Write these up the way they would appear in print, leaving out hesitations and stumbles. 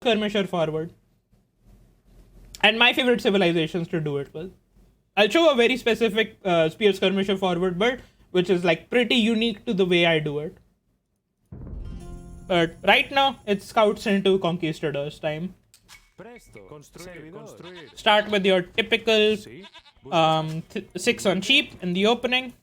skirmisher forward. And my favorite civilizations to do it with. I'll show a very specific spear skirmisher forward build, which is like pretty unique to the way I do it. But right now, it's scouts into Conquistadors time. Start with your typical 6 on cheap in the opening.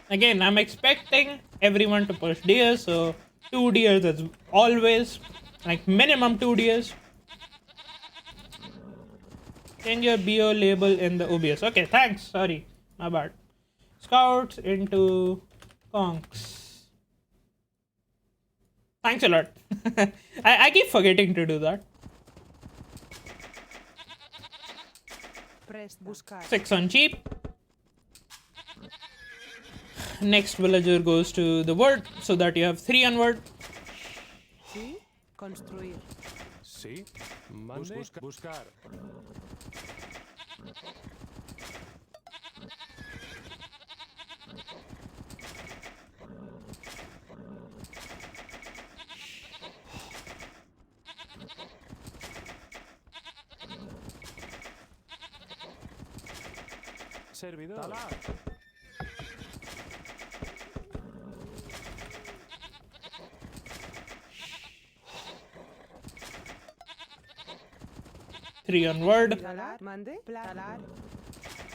Again, I'm expecting everyone to push deers, so 2 deers is always, like minimum 2 deers. Change your BO label in the OBS. Okay, thanks. Sorry, my bad. Scouts into conks. Thanks a lot. I keep forgetting to do that. 6 on cheap. Next villager goes to the word, so that you have 3 on word. Sí, construir. Sí, mande, buscar. Servidor. Talar. Three on word. Mande, talar.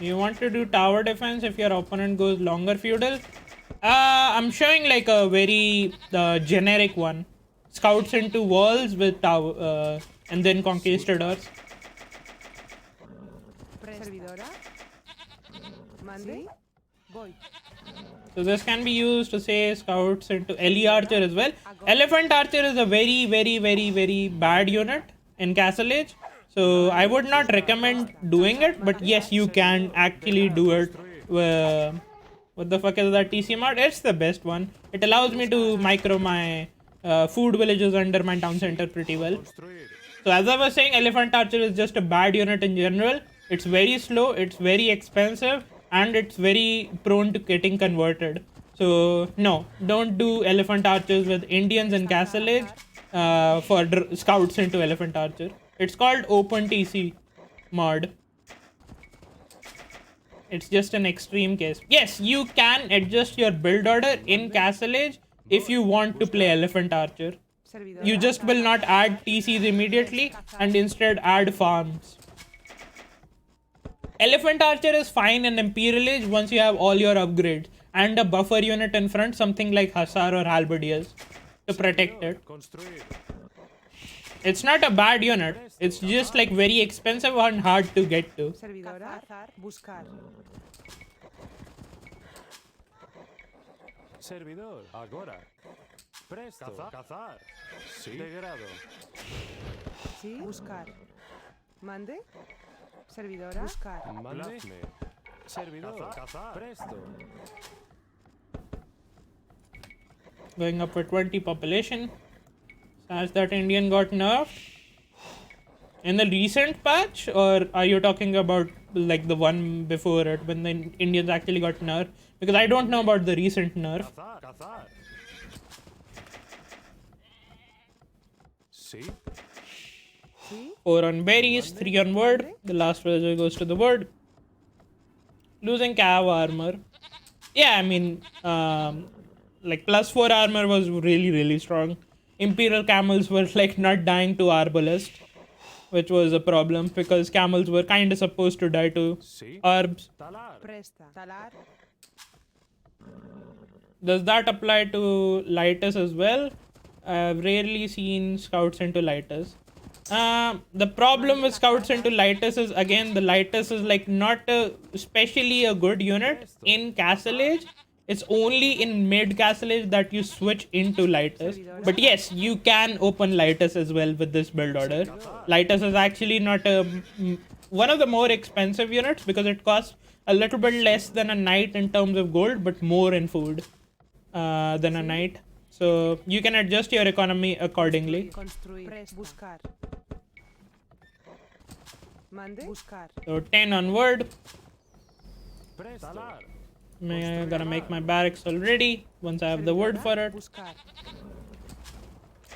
You want to do tower defense if your opponent goes longer feudal? I'm showing like a very generic one. Scouts into walls with tower and then conquistadors. Servidora. Mande, voy. So this can be used to say scouts into Ellie archer as well. Elephant archer is a very, very, very, very bad unit in Castle Age. So I would not recommend doing it, but yes, you can actually do it. What the fuck is that TC mod? It's the best one. It allows me to micro my food villages under my town center pretty well. So as I was saying, elephant archer is just a bad unit in general. It's very slow, it's very expensive, and it's very prone to getting converted. So no, don't do elephant archers with Indians in Castle Age for scouts into elephant archer. It's called open TC mod. It's just an extreme case. Yes, you can adjust your build order in Castle Age if you want to play elephant archer. You just will not add TCs immediately and instead add farms. Elephant archer is fine in Imperial Age once you have all your upgrades and a buffer unit in front, something like Hussar or Halberdiers to protect it. It's not a bad unit, it's just like very expensive and hard to get to. Servidora, buscar. Servidor, agora. Presto, cazar. Sí, degrado. Sí, buscar. Mande, servidora, buscar. Mande, servidor, cazar. Presto. Going up for 20 population. As that Indian got nerfed in the recent patch, or are you talking about like the one before it when the Indians actually got nerfed? Because I don't know about the recent nerf. Cazar. Sí. 4 on berries, 3 on word. The last villager goes to the word. Losing cav armor. Yeah, I mean, like +4 armor was really, really strong. Imperial camels were like not dying to arbalest, which was a problem because camels were kind of supposed to die to arbs. Presta, talar. Does that apply to lighters as well? I've rarely seen scouts into lighters. The problem with scouts into lighters is, again, the lighters is like not especially a good unit in Castle Age It's only in mid castle age that you switch into Lightus. But yes, you can open Lightus as well with this build order. Lightus is actually not one of the more expensive units because it costs a little bit less than a knight in terms of gold, but more in food than a knight. So you can adjust your economy accordingly. Construir. Buscar. Mande. Buscar. So 10 onward. Presto. Talar. I'm gonna make my barracks already once I have the wood for it. Buscar.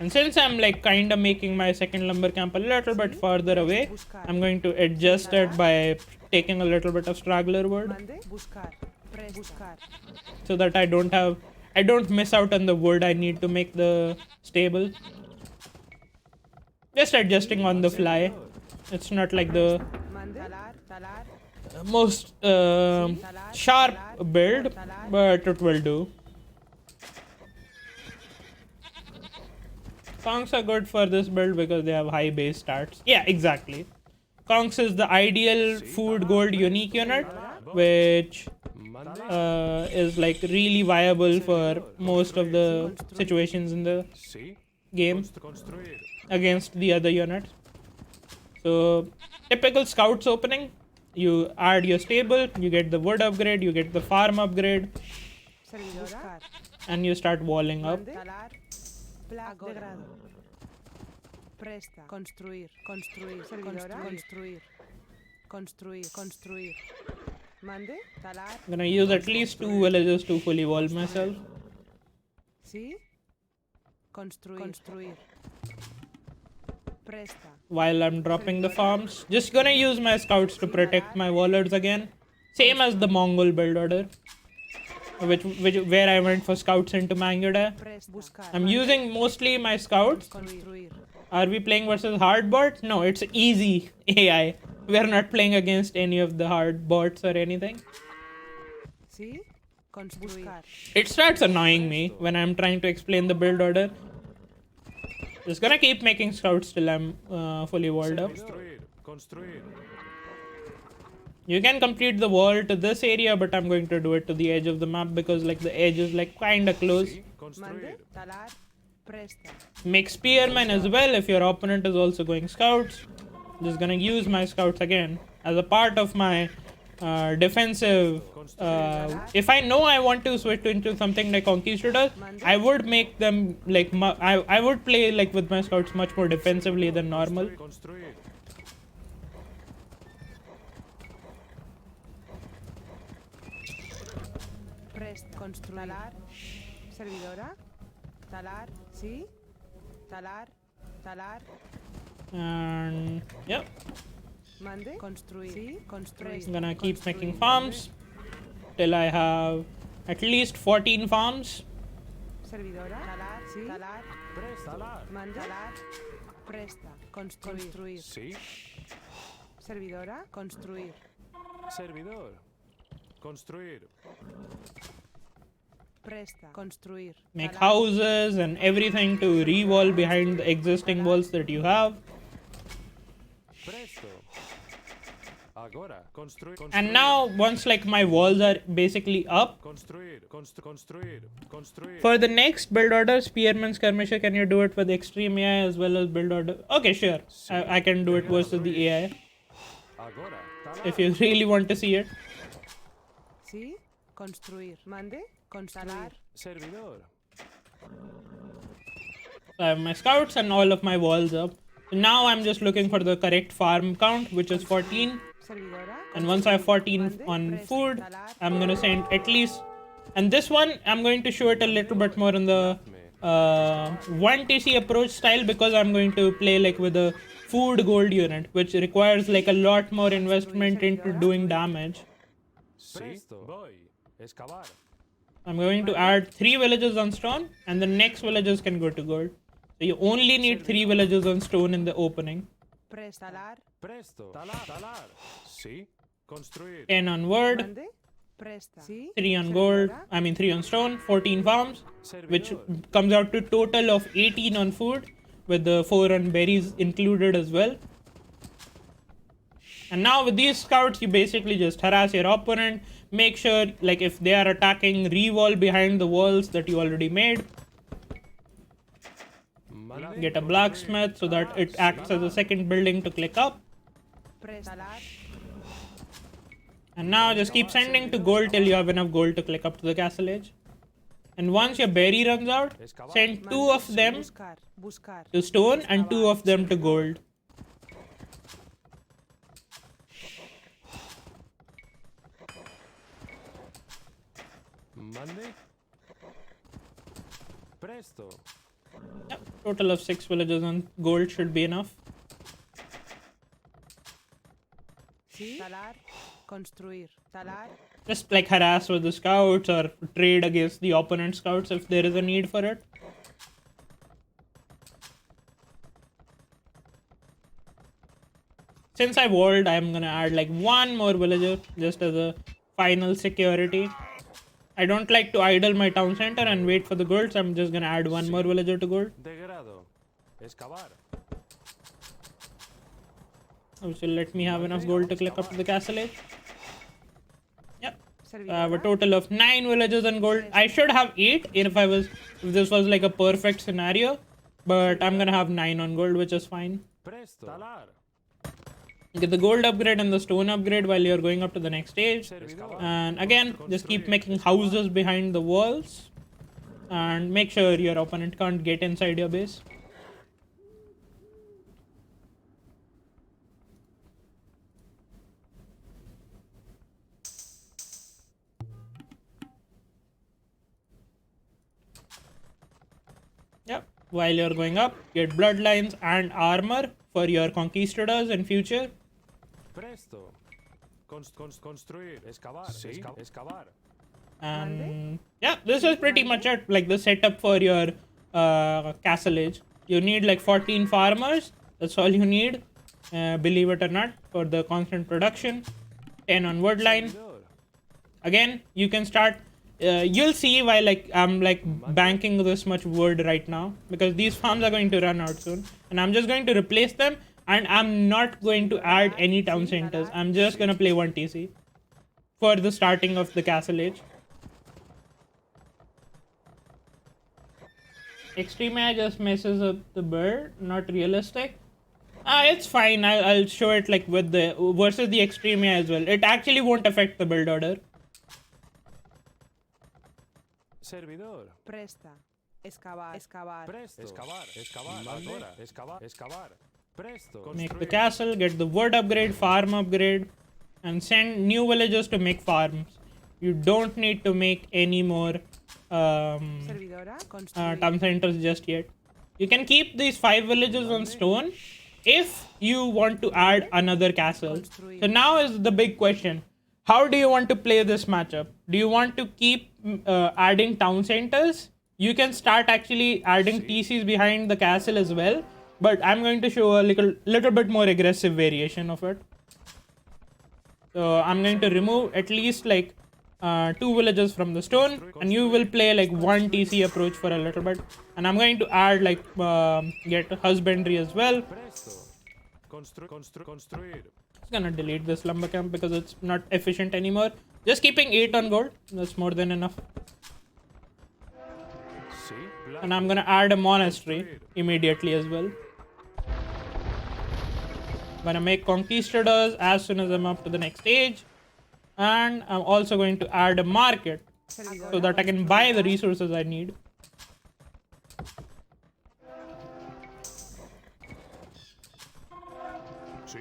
And since I'm like kinda making my second lumber camp a little bit farther away, I'm going to adjust it by taking a little bit of straggler wood Mande. Buscar. Buscar. so that I don't miss out on the wood I need to make the stable. Just adjusting on the fly. It's not like the Mande. Talar. most sharp build, but it will do. Conks are good for this build because they have high base stats. Yeah, exactly. Conks is the ideal food gold unique unit, which is like really viable for most of the situations in the Sí. game Construir. against the other units. So, typical scouts opening, you add your stable, you get the wood upgrade, you get the farm upgrade, Servidora. and you start walling up. Mande. Talar. Plac de grado. Presta. Construir. Construir. Servidora. Construir. Construir. Construir. Mande. Talar. I'm gonna use at least 2 villages to fully wall myself. Sí. Construir. Construir. Presta. While I'm dropping the farms. Just gonna use my scouts to protect my warlords again. Same as the Mongol build order. Where I went for scouts into Manguda. Presta. Buscar. I'm using mostly my scouts. Construir. Are we playing versus hard bots? No, it's easy AI. We are not playing against any of the hard bots or anything. Sí. Construir. It starts annoying me when I'm trying to explain the build order. Just gonna keep making scouts till I'm fully walled up. Construir. Construir. You can complete the wall to this area, but I'm going to do it to the edge of the map because like the edge is like kinda close. Sí. Construir. Mande. Talar. Presta. Make spearmen as well if your opponent is also going scouts. Just gonna use my scouts again as a part of my defensive. If I know I want to switch into something like Conquistadors, I would make them like I would play like with my scouts much more defensively than normal. Construir. Presta. Construir. Talar. Servidora. Talar. Sí. Talar. Talar. And yep, Mande. Construir. Sí. Construir. I'm gonna keep making farms till I have at least 14 farms. Servidora. Talar. Sí. Talar. Presta. Talar. Mande. Talar. Presta. Construir. Sí. Servidora. Construir. Servidor. Construir. Presta. Construir. Make Talar. houses and everything to re-wall behind the existing walls that you have. Presto. Agora. Construir. And now once like my walls are basically up, Construir. Construir. Construir. for the next build order, Spearman Skirmisher, can you do it for the extreme AI as well as build order? Okay, sure. I can do it versus the AI Agora. Talar. if you really want to see it. Sí. Construir. Mande. Construir. Servidor. I have my scouts and all of my walls up. Now I'm just looking for the correct farm count, which is 14. Servidora. And once I have 14 on food, I'm gonna send at least. And this one, I'm going to show it a little bit more in the 1 TC approach style because I'm going to play like with a food gold unit, which requires like a lot more investment into doing damage. Presto. Voy. Excavar. I'm going to add 3 villages on stone, and the next villages can go to gold. So you only need 3 villages on stone in the opening. Presta. Talar. Presto. Talar. Talar. Sí. Construir. 10 on wood, Mande. Presta. Sí. 3 on gold, 3 on stone, 14 farms, which Servidor. comes out to total of 18 on food, with the 4 on berries included as well. And now with these scouts, you basically just harass your opponent, make sure, like, if they are attacking, re-wall behind the walls that you already made. Mande, Get a blacksmith so that it acts as a second building to click up. Press talar. And now just keep sending to gold till you have enough gold to click up to the castle edge. And once your berry runs out, send 2 of them Buscar. Buscar. to stone and 2 of them to gold. Mande. Presto. Yep, total of 6 villages on gold should be enough. Sí. Talar. Construir. Talar. Just like harass with the scouts or trade against the opponent scouts if there is a need for it. Since I walled, I'm gonna add like 1 more villager just as a final security. I don't like to idle my town center and wait for the gold, so I'm just gonna add 1 more villager to gold. Degrado. Excavar. Which will let me have enough gold to click up to the castle edge. Yep. I have a Servidora. total of 9 villagers and gold. I should have 8 if this was like a perfect scenario. But I'm gonna have 9 on gold, which is fine. Presto. Talar. Get the gold upgrade and the stone upgrade while you're going up to the next stage. Servidor. And again, just keep making houses behind the walls. And make sure your opponent can't get inside your base. Yep. While you're going up, get bloodlines and armor for your conquistadors in future. Presto. Construir. Excavar. Sí. Excavar. And yeah, this is pretty much it. Like the setup for your castle age. You need like 14 farmers. That's all you need. Believe it or not, for the constant production. 10 on wood line. Servidor. Again, you can start. You'll see why like I'm like banking this much wood right now, because these farms are going to run out soon, and I'm just going to replace them. And I'm not going to add any town centers. I'm just gonna play 1 TC for the starting of the castle age. Extreme AI just messes up the bird, not realistic. It's fine. I'll show it like with the versus the extreme AI as well. It actually won't affect the build order. Servidor. Presta. Excavar. Excavar. Presto. Excavar. Excavar. Ahora. Excavar. Excavar. Presto. Make the castle, get the wood upgrade, farm upgrade, and send new villagers to make farms. You don't need to make any more Servidora. Construir. town centers just yet. You can keep these 5 villages on stone if you want to add another castle. So now is the big question. How do you want to play this matchup? Do you want to keep adding town centers? You can start actually adding TCs behind the castle as well. But I'm going to show a little bit more aggressive variation of it. So I'm going to remove at least like 2 villages from the stone, and you will play like 1 TC approach for a little bit. And I'm going to add like get husbandry as well. Presto. Construir. Just gonna delete this lumber camp because it's not efficient anymore. Just keeping 8 on gold, that's more than enough. Sí. And I'm gonna add a monastery immediately as well. Gonna make conquistadors as soon as I'm up to the next stage. And I'm also going to add a market so that I can buy the resources I need. Sí.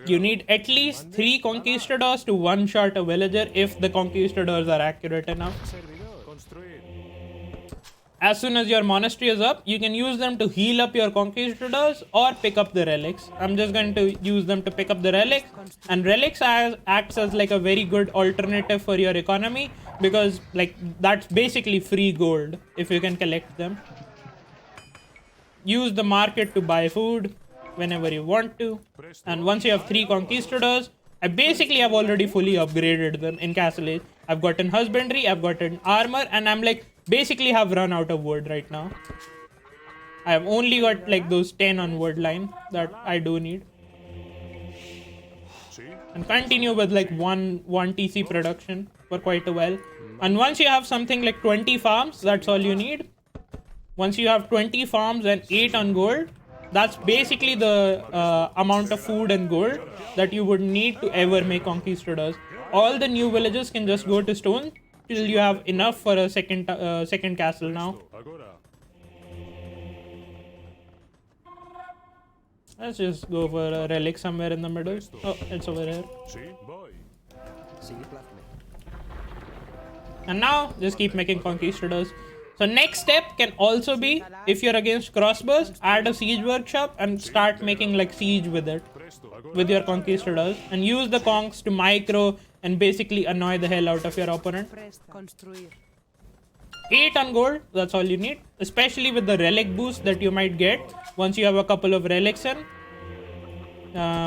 You need at least 3 conquistadors to one-shot a villager if the conquistadors are accurate enough. Servidor. Construir. As soon as your monastery is up, you can use them to heal up your conquistadors or pick up the relics. I'm just going to use them to pick up the relics. And relics acts as like a very good alternative for your economy, because like that's basically free gold if you can collect them. Use the market to buy food whenever you want to. And once you have 3 conquistadors, I basically have already fully upgraded them in Castle Age. I've gotten husbandry, I've gotten armor, and I'm like basically have run out of wood right now. I have only got like those 10 on wood line that I do need. Sí. And continue with like one TC production. for quite a while. And once you have something like 20 farms, that's all you need. Once you have 20 farms and 8 on gold, that's basically the amount of food and gold that you would need to ever make Conquistadors. All the new villages can just go to stone till you have enough for a second castle now. Agora. Let's just go for a relic somewhere in the middle. Oh, it's over here. Sí, voy. And now, just keep making Conquistadors. So next step can also be, if you're against crossbows, add a siege workshop and start making like siege with it. Presto. Agora. With your Conquistadors. And use the conks to micro and basically annoy the hell out of your opponent. Construir. 8 on gold, that's all you need. Especially with the relic boost that you might get once you have a couple of relics in.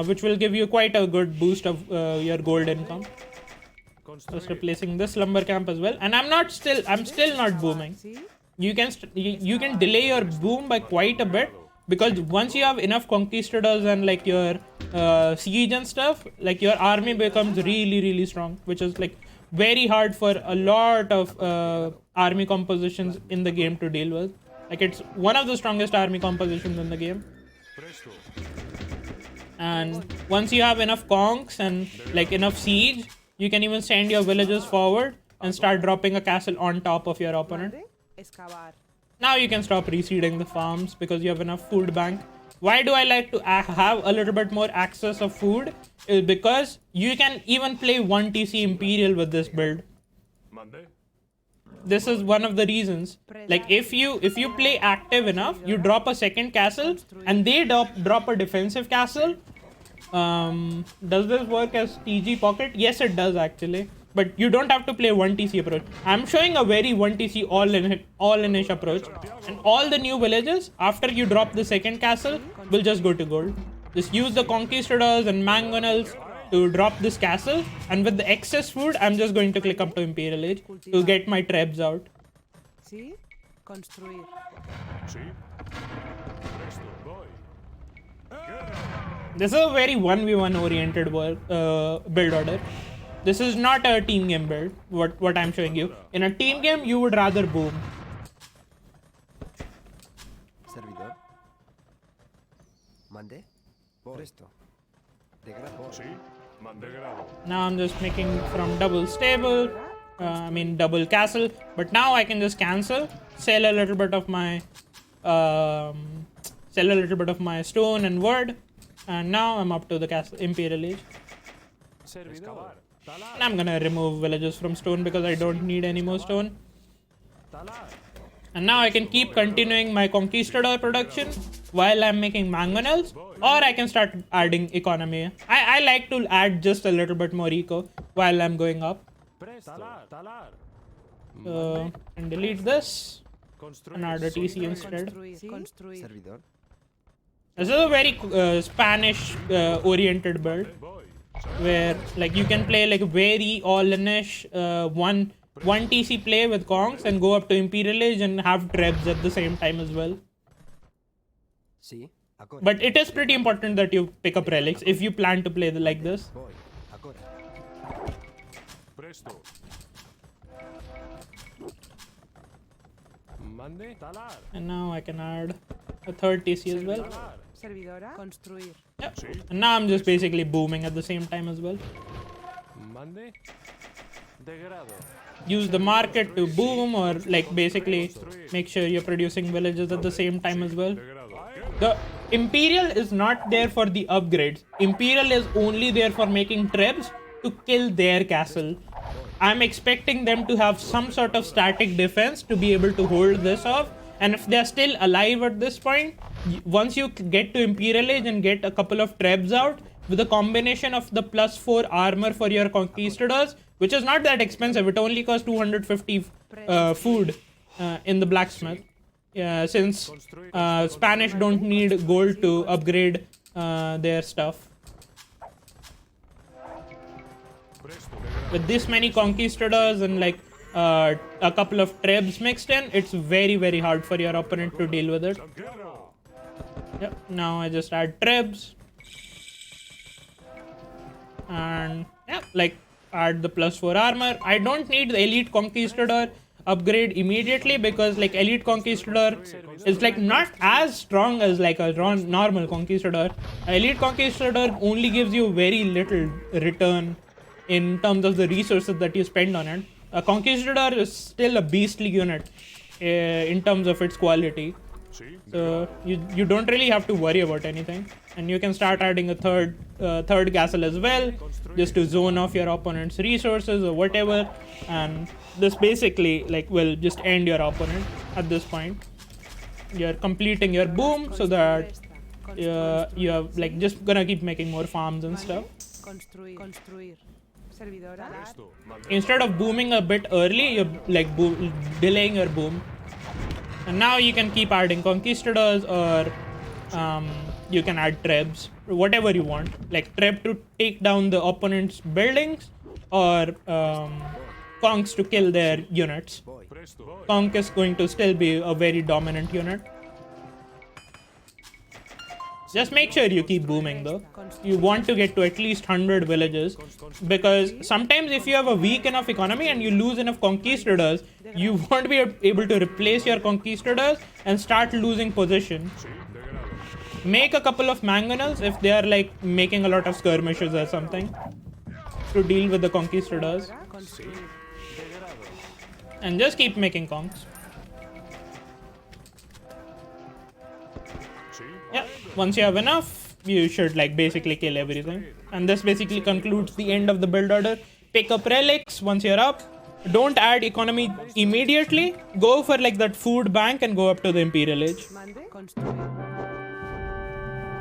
Which will give you quite a good boost of your gold income. Just replacing this lumber camp as well. And I'm still not booming. ¿Sí? You can delay your boom by quite a bit, because once you have enough Conquistadors and like your siege and stuff, like your army becomes really strong, which is like very hard for a lot of army compositions in the game to deal with. Like it's one of the strongest army compositions in the game. Presto. And once you have enough conks and like enough siege, you can even send your villagers forward and start dropping a castle on top of your opponent. Excavar. Now you can stop reseeding the farms because you have enough food bank. Why do I like to have a little bit more access of food? Is because you can even play 1 TC Imperial with this build. Mande. This is one of the reasons. Like if you play active enough, you drop a second castle and they drop a defensive castle. Does this work as TG pocket? Yes, it does actually. But you don't have to play 1 TC approach. I'm showing a very 1 TC all-in-ish approach. And all the new villages, after you drop the second castle, will just go to gold. Just use the Conquistadors and Mangonels to drop this castle. And with the excess food, I'm just going to click up to Imperial Age to get my trebs out. ¿Sí? Construir. Sí. Presto. Voy. This is a very 1v1 oriented build order. This is not a team game build, what I'm showing you. In a team game, you would rather boom. Servidor. Mande. Presto. Degrado. Sí. Mande grado. Now I'm just making from double stable, double castle. But now I can just cancel, sell a little bit of my stone and wood, and now I'm up to the castle Imperial Age. Servidor. Talar. And I'm gonna remove villages from stone because I don't need any more stone. Talar. And now I can keep continuing my Conquistador production while I'm making Mangonels, or I can start adding economy. I like to add just a little bit more eco while I'm going up. Presto. Talar. Talar. So, and delete this Construir. and add a TC instead. Construir. ¿Sí? Construir. Servidor. This is a very Spanish oriented build, Voy. where like you can play like very all-in-ish one TC play with Kongs and go up to Imperial Age and have trebs at the same time as well. Sí. Agora. But it is pretty important that you pick up relics if you plan to play like this. Voy. Agora. Presto. Mande. Talar. And now I can add a third TC as well. Talar. Servidora. Construir. Yep. Sí. And now I'm just basically booming at the same time as well. Mande. Degrado. Use the market to boom, or like basically make sure you're producing villages at the same time as well. Degrado. The Imperial is not there for the upgrades. Imperial is only there for making trebs to kill their castle. I'm expecting them to have some sort of static defense to be able to hold this off. And if they're still alive at this point, once you get to Imperial Age and get a couple of trebs out, with a combination of the +4 armor for your Conquistadors, which is not that expensive, it only costs 250 food in the blacksmith. Since Spanish don't need gold to upgrade their stuff. Presto. With this many Conquistadors and like a couple of trebs mixed in, it's very hard for your opponent to deal with it. Degrado. Yep. Now I just add trebs. And yeah, like add the +4 armor. I don't need the elite conquistador upgrade immediately because like elite conquistador is like not as strong as like a normal conquistador. Elite conquistador only gives you very little return in terms of the resources that you spend on it. A conquistador is still a beastly unit in terms of its quality. So you don't really have to worry about anything, and you can start adding a third castle as well, just to zone off your opponent's resources or whatever, and this basically like will just end your opponent at this point. You're completing your boom so that you're like just gonna keep making more farms and stuff. Construir. Servidora. Instead of booming a bit early, you're like delaying your boom. And now you can keep adding conquistadors, or you can add trebs, whatever you want. Like treb to take down the opponent's buildings, or conks to kill their units. Conk is going to still be a very dominant unit. Just make sure you keep booming though. You want to get to at least 100 villages, because sometimes if you have a weak enough economy and you lose enough conquistadors, you won't be able to replace your conquistadors and start losing position. Make a couple of mangonels if they are like making a lot of skirmishes or something to deal with the conquistadors, and just keep making conks. Yeah, once you have enough, you should like basically kill everything. And this basically concludes the end of the build order. Pick up relics once you're up. Don't add economy immediately. Go for like that food bank and go up to the Imperial Age. Construir.